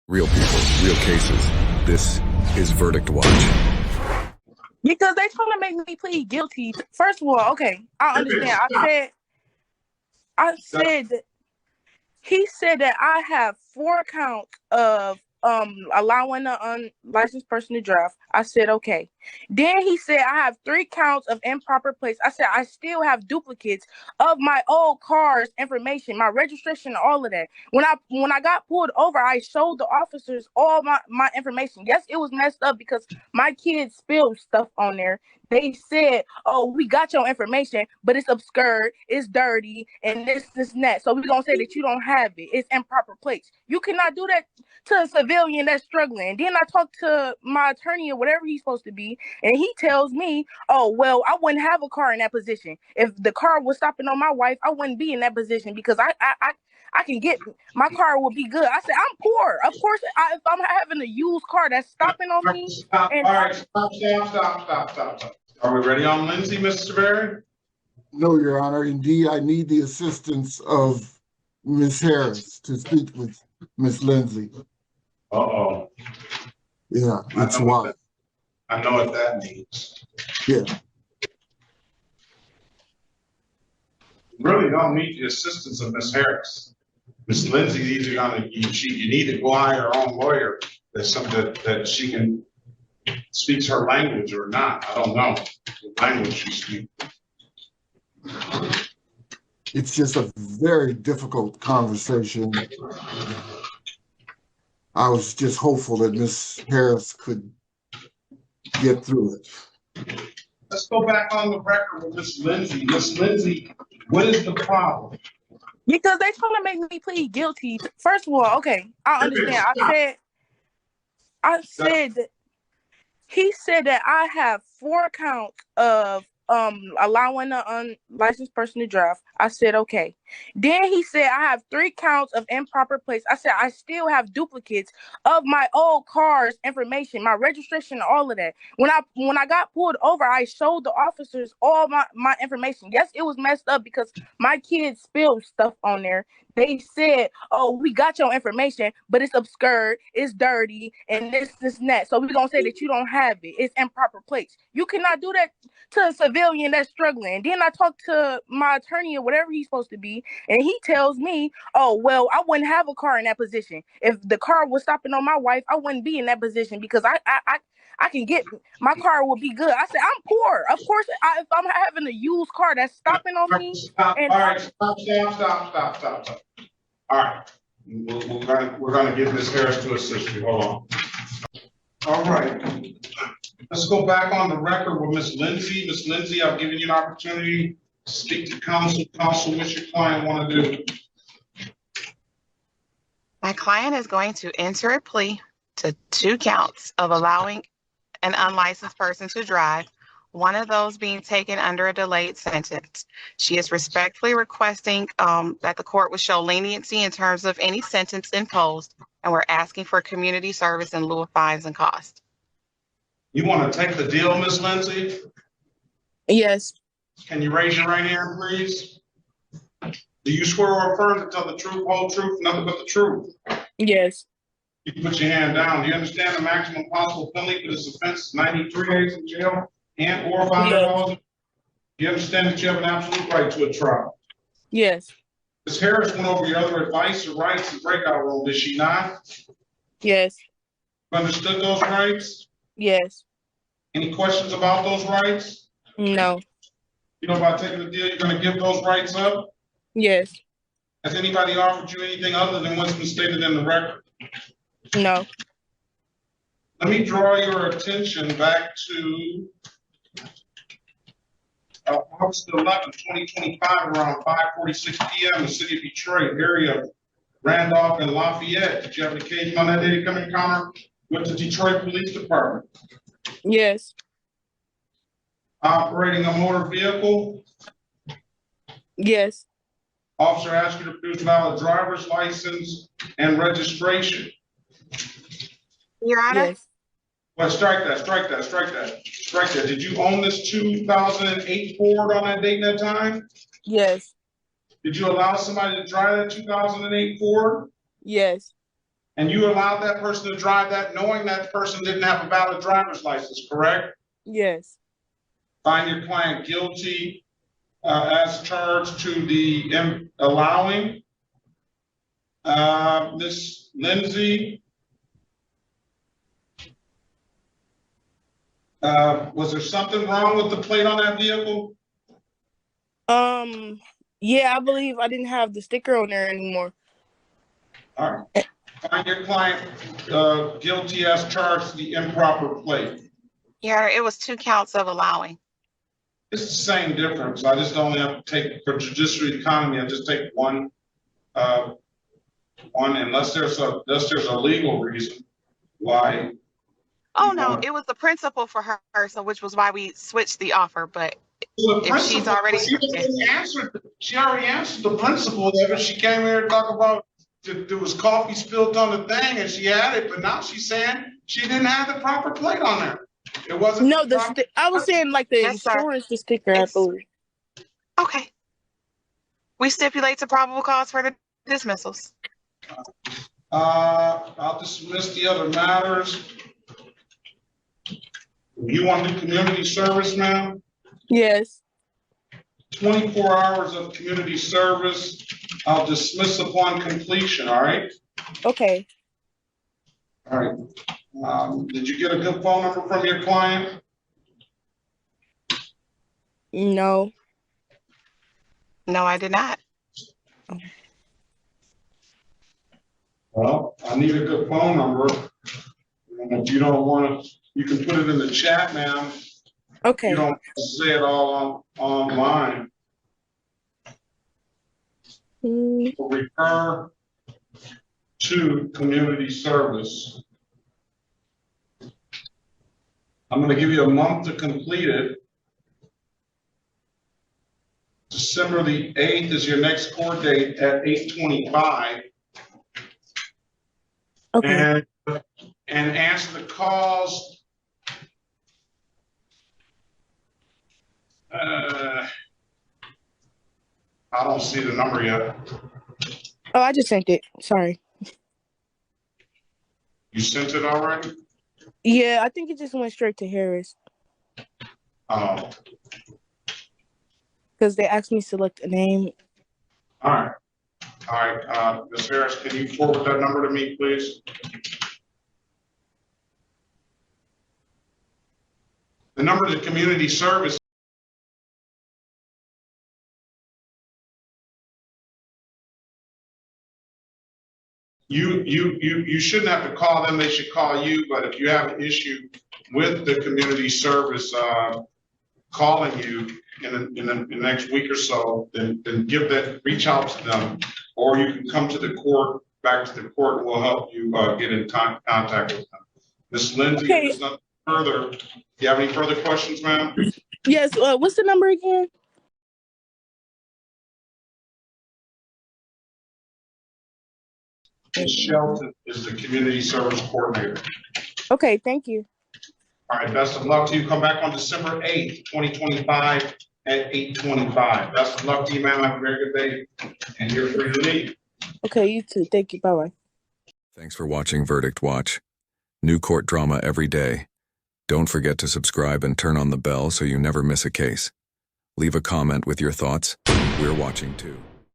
Real people, real cases. This is Verdict Watch. Because they trying to make me plead guilty. First of all, okay, I understand. I said that he said that I have 4 counts of allowing an unlicensed person to drive. I said okay. Then he said I have 3 counts of improper plates. I said I still have duplicates of my old car's information, my registration, all of that. When I got pulled over, I showed the officers all my information. Yes, it was messed up because my kids spilled stuff on there. They said, "Oh, we got your information, but it's obscured, it's dirty, and this, and that. So we're gonna say that you don't have it. It's improper plates. You cannot do that to a civilian that's struggling." Then I talked to my attorney or whatever he's supposed to be, and he tells me, "Oh, well, I wouldn't have a car in that position. If the car was stopping on my wife, I wouldn't be in that position because I can get my car would be good." I said, "I'm poor. Of course, if I'm having a used car that's stopping on me." Stop. And All right, stop. Are we ready on Lindsay, Mr. Berry? No, Your Honor. Indeed, I need the assistance of Ms. Harris to speak with Ms. Lindsay. Uh-oh. Yeah, it's wild. I know what that means. Yeah. You really don't need the assistance of Ms. Harris. Ms. Lindsay either you need to go hire her own lawyer that she can speaks her language or not. I don't know what language she speaks. It's just a very difficult conversation. I was just hopeful that Ms. Harris could get through it. Let's go back on the record with Ms. Lindsay. Ms. Lindsay, what is the problem? because they trying to make me plead guilty. First of all, okay, I understand. I said that he said that I have 4 counts of allowing an unlicensed person to drive. I said okay. Then he said I have 3 counts of improper plates. I said I still have duplicates of my old car's information, my registration, all of that. When I got pulled over, I showed the officers all my information. Yes, it was messed up because my kids spilled stuff on there. They said, "Oh, we got your information, but it's obscured, it's dirty, and this, and that. So we're gonna say that you don't have it. It's improper plates. You cannot do that to a civilian that's struggling." Then I talked to my attorney or whatever he's supposed to be, and he tells me, "Oh, well, I wouldn't have a car in that position. If the car was stopping on my wife, I wouldn't be in that position because I can get my car would be good." I said, "I'm poor. Of course, if I'm having a used car that's stopping on me." Stop. And All right, stop. All right, we're gonna give Ms. Harris to assist you. Hold on. All right, let's go back on the record with Ms. Lindsay. Ms. Lindsay, I've given you an opportunity to speak to counsel. Counsel, what's your client want to do? My client is going to enter a plea to 2 counts of allowing an unlicensed person to drive, one of those being taken under a delayed sentence. She is respectfully requesting that the court would show leniency in terms of any sentence imposed, and we're asking for community service in lieu of fines and costs. You want to take the deal, Ms. Lindsay? yes, Can you raise your right hand, please? Do you swear or affirm to tell the truth, whole truth, nothing but the truth? yes, You can put your hand down. Do you understand the maximum possible penalty for this offense is 93 days in jail and or $500? yes, You understand that you have an absolute right to a trial? yes, Ms. Harris went over your other advice or rights in breakout room, did she not? yes, You understood those rights? yes, Any questions about those rights? no, You know, by taking the deal, you're going to give those rights up? yes, Has anybody offered you anything other than what's been stated in the record? no, Let me draw your attention back to August 11, 2025, around 5:46 p.m. in the city of Detroit, area of Randolph and Lafayette. Did you have an occasion on that day to come in encounter with the Detroit Police Department? yes, Operating a motor vehicle, yes, officer asked you to produce valid driver's license and registration. Your Honor? yes, Well, strike that. Did you own this 2008 Ford on that date and that time? yes, Did you allow somebody to drive that 2008 Ford? yes, And you allowed that person to drive that knowing that person didn't have a valid driver's license, correct? Yes. Find your client guilty as charged to the allowing. Ms. Lindsay, was there something wrong with the plate on that vehicle? Yeah, I believe I didn't have the sticker on there anymore. All right. Find your client guilty as charged to the improper plate. Your Honor, it was 2 counts of allowing. It's the same difference. I just only have to take, for judiciary economy, I just take one, unless there's a legal reason why. Oh, no, it was the principal for her, so which was why we switched the offer, but if she's already. She already answered the principal there, but she came here to talk about there was coffee spilled on the thing and she had it, but now she's saying she didn't have the proper plate on there. It wasn't. No, I was saying like the Yes, sir. insurance, the sticker, I believe. Okay. We stipulate to probable cause for the dismissals. I'll dismiss the other matters. You want the community service, ma'am? Yes. 24 hours of community service. I'll dismiss upon completion, all right? Okay. All right. Did you get a good phone number from your client? No. No, I did not. Well, I need a good phone number. And if you don't want to, you can put it in the chat, ma'am. Okay. You don't say it all online. Refer to community service. I'm going to give you a month to complete it. December the 8th is your next court date at 8:25. Okay. And answer the calls. I don't see the number yet. Oh, I just sent it. Sorry. You sent it already? Yeah, I think it just went straight to Harris. Oh. Because they asked me to select a name. All right. All right. Ms. Harris, can you forward that number to me, please? The number to community service. You shouldn't have to call them, they should call you, but if you have an issue with the community service calling you in the next week or so, then reach out to them, or you can come to the court, back to the court, and we'll help you get in contact with them. Ms. Lindsay, Okay. if there's nothing further, do you have any further questions, ma'am? Yes, what's the number again? Ms. Shelton is the community service coordinator. Okay, thank you. All right, best of luck to you. Come back on December 8th, 2025 at 8:25. Best of luck to you, ma'am. Have a very good day. And you're free to leave. Okay, you too. Thank you. Bye-bye. Thanks for watching Verdict Watch. New court drama every day. Don't forget to subscribe and turn on the bell so you never miss a case. Leave a comment with your thoughts. We're watching too.